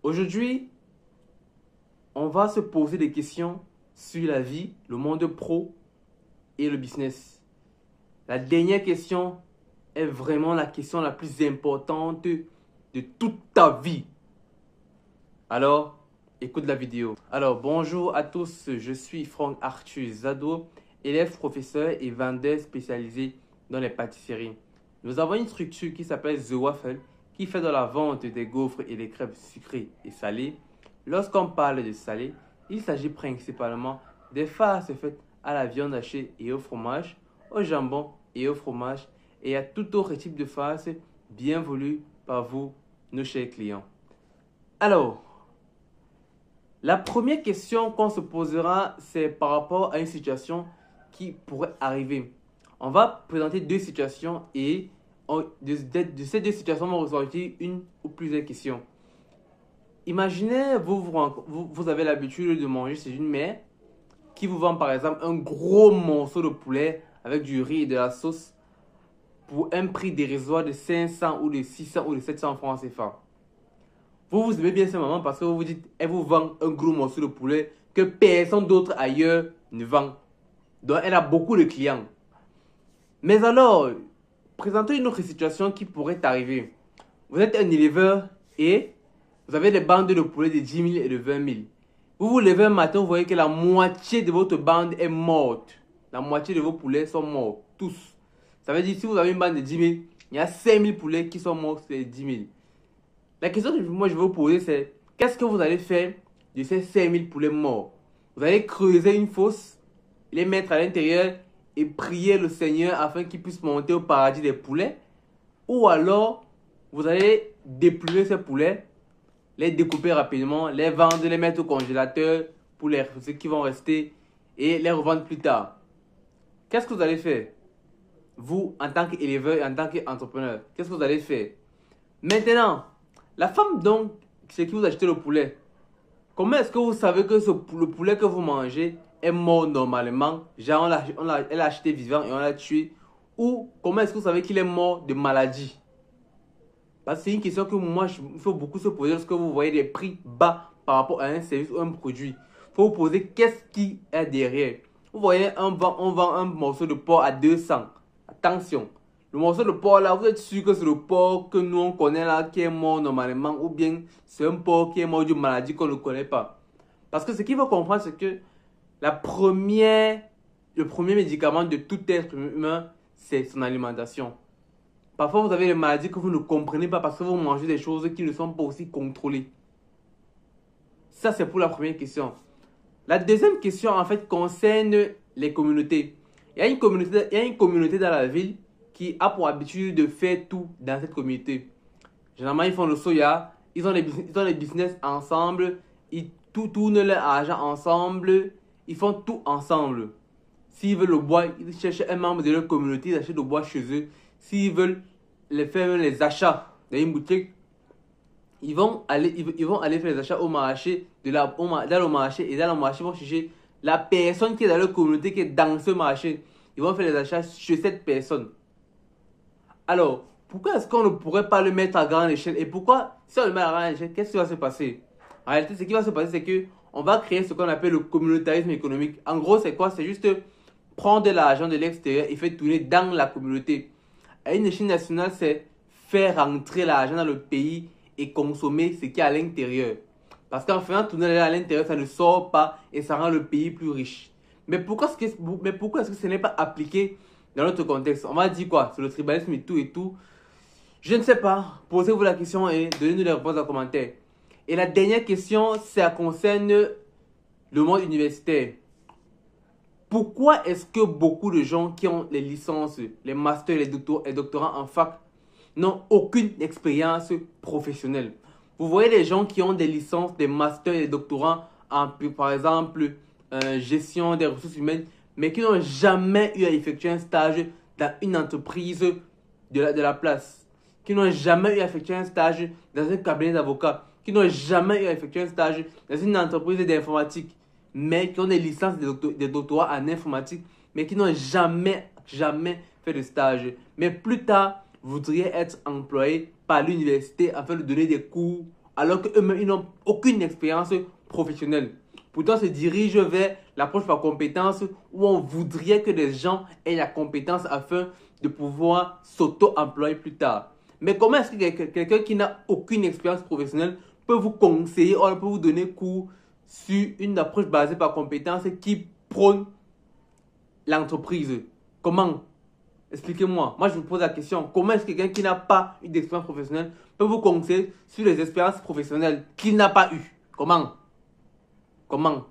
Aujourd'hui, on va se poser des questions sur la vie, le monde pro et le business. La dernière question est vraiment la question la plus importante de toute ta vie. Alors, écoute la vidéo. Alors, bonjour à tous, je suis Franck Arthur Zado, élève, professeur et vendeur spécialisé dans les pâtisseries. Nous avons une structure qui s'appelle The Waffle, qui fait de la vente des gaufres et des crêpes sucrées et salées. Lorsqu'on parle de salé, il s'agit principalement des farces faites à la viande hachée et au fromage, au jambon et au fromage, et à tout autre type de farce bien voulu par vous, nos chers clients. Alors, la première question qu'on se posera, c'est par rapport à une situation qui pourrait arriver. On va présenter deux situations et de ces deux situations, on va ressortir une ou plusieurs questions. Imaginez, vous avez l'habitude de manger chez une mère qui vous vend par exemple un gros morceau de poulet avec du riz et de la sauce pour un prix dérisoire de 500 ou de 600 ou de 700 francs CFA. Vous aimez bien cette maman parce que vous vous dites, elle vous vend un gros morceau de poulet que personne d'autre ailleurs ne vend. Donc elle a beaucoup de clients. Mais alors, présentez une autre situation qui pourrait arriver. Vous êtes un éleveur et vous avez des bandes de poulet de 10 000 et de 20 000. Vous vous levez un matin, vous voyez que la moitié de votre bande est morte. La moitié de vos poulets sont morts, tous. Ça veut dire si vous avez une bande de 10 000, il y a 5 000 poulets qui sont morts sur les 10 000. La question que moi je vais vous poser, c'est qu'est-ce que vous allez faire de ces 5 000 poulets morts? Vous allez creuser une fosse, les mettre à l'intérieur et prier le Seigneur afin qu'il puisse monter au paradis des poulets? Ou alors, vous allez déplumer ces poulets, les découper rapidement, les vendre, les mettre au congélateur pour ceux qui vont rester et les revendre plus tard. Qu'est-ce que vous allez faire? Vous, en tant qu'éleveur et en tant qu'entrepreneur, qu'est-ce que vous allez faire? Maintenant, la femme donc, c'est qui vous achetez le poulet. Comment est-ce que vous savez que le poulet que vous mangez est mort normalement? Genre, elle l'a acheté vivant et on l'a tué. Ou comment est-ce que vous savez qu'il est mort de maladie? Parce que c'est une question que moi, il faut beaucoup se poser lorsque vous voyez des prix bas par rapport à un service ou un produit. Il faut vous poser qu'est-ce qui est derrière. Vous voyez, on vend un morceau de porc à 200. Attention, le morceau de porc là, vous êtes sûr que c'est le porc que nous on connaît là qui est mort normalement ou bien c'est un porc qui est mort d'une maladie qu'on ne connaît pas. Parce que ce qu'il faut comprendre, c'est que le premier médicament de tout être humain, c'est son alimentation. Parfois, vous avez des maladies que vous ne comprenez pas parce que vous mangez des choses qui ne sont pas aussi contrôlées. Ça, c'est pour la première question. La deuxième question, en fait, concerne les communautés. Il y a une communauté dans la ville qui a pour habitude de faire tout dans cette communauté. Généralement, ils font le soya, ils ont les business ensemble, ils tournent leur argent ensemble, ils font tout ensemble. S'ils veulent le bois, ils cherchent un membre de leur communauté, ils achètent le bois chez eux. S'ils veulent faire les achats dans une boutique, ils vont aller faire les achats au marché, dans le marché, et dans le marché, ils vont chercher la personne qui est dans leur communauté, qui est dans ce marché. Ils vont faire les achats chez cette personne. Alors, pourquoi est-ce qu'on ne pourrait pas le mettre à grande échelle? Et pourquoi, si on le met à grande échelle, qu'est-ce qui va se passer? En réalité, ce qui va se passer, c'est que on va créer ce qu'on appelle le communautarisme économique. En gros, c'est quoi? C'est juste prendre de l'argent de l'extérieur et faire tourner dans la communauté. À une échelle nationale, c'est faire rentrer l'argent dans le pays et consommer ce qui est à l'intérieur. Parce qu'en faisant tourner l'argent à l'intérieur, ça ne sort pas et ça rend le pays plus riche. Mais pourquoi est-ce que ce n'est pas appliqué dans notre contexte? On va dire quoi? C'est le tribalisme et tout et tout. Je ne sais pas. Posez-vous la question et donnez-nous les réponses en commentaire. Et la dernière question, ça concerne le monde universitaire. Pourquoi est-ce que beaucoup de gens qui ont les licences, les masters, les doctorats en fac n'ont aucune expérience professionnelle? Vous voyez des gens qui ont des licences, des masters et des doctorats en, par exemple, gestion des ressources humaines, mais qui n'ont jamais eu à effectuer un stage dans une entreprise de la place, qui n'ont jamais eu à effectuer un stage dans un cabinet d'avocats, qui n'ont jamais eu à effectuer un stage dans une entreprise d'informatique, mais qui ont des licences, des doctorats en informatique, mais qui n'ont jamais fait de stage. Mais plus tard, vous voudriez être employé par l'université afin de donner des cours alors qu'eux-mêmes, ils n'ont aucune expérience professionnelle. Pourtant, se dirige vers l'approche par compétence où on voudrait que les gens aient la compétence afin de pouvoir s'auto-employer plus tard. Mais comment est-ce que quelqu'un qui n'a aucune expérience professionnelle peut vous conseiller ou peut vous donner cours sur une approche basée par compétence qui prône l'entreprise? Comment? Expliquez-moi. Moi, je vous pose la question. Comment est-ce que quelqu'un qui n'a pas eu d'expérience professionnelle peut vous conseiller sur les expériences professionnelles qu'il n'a pas eues? Comment? Comment?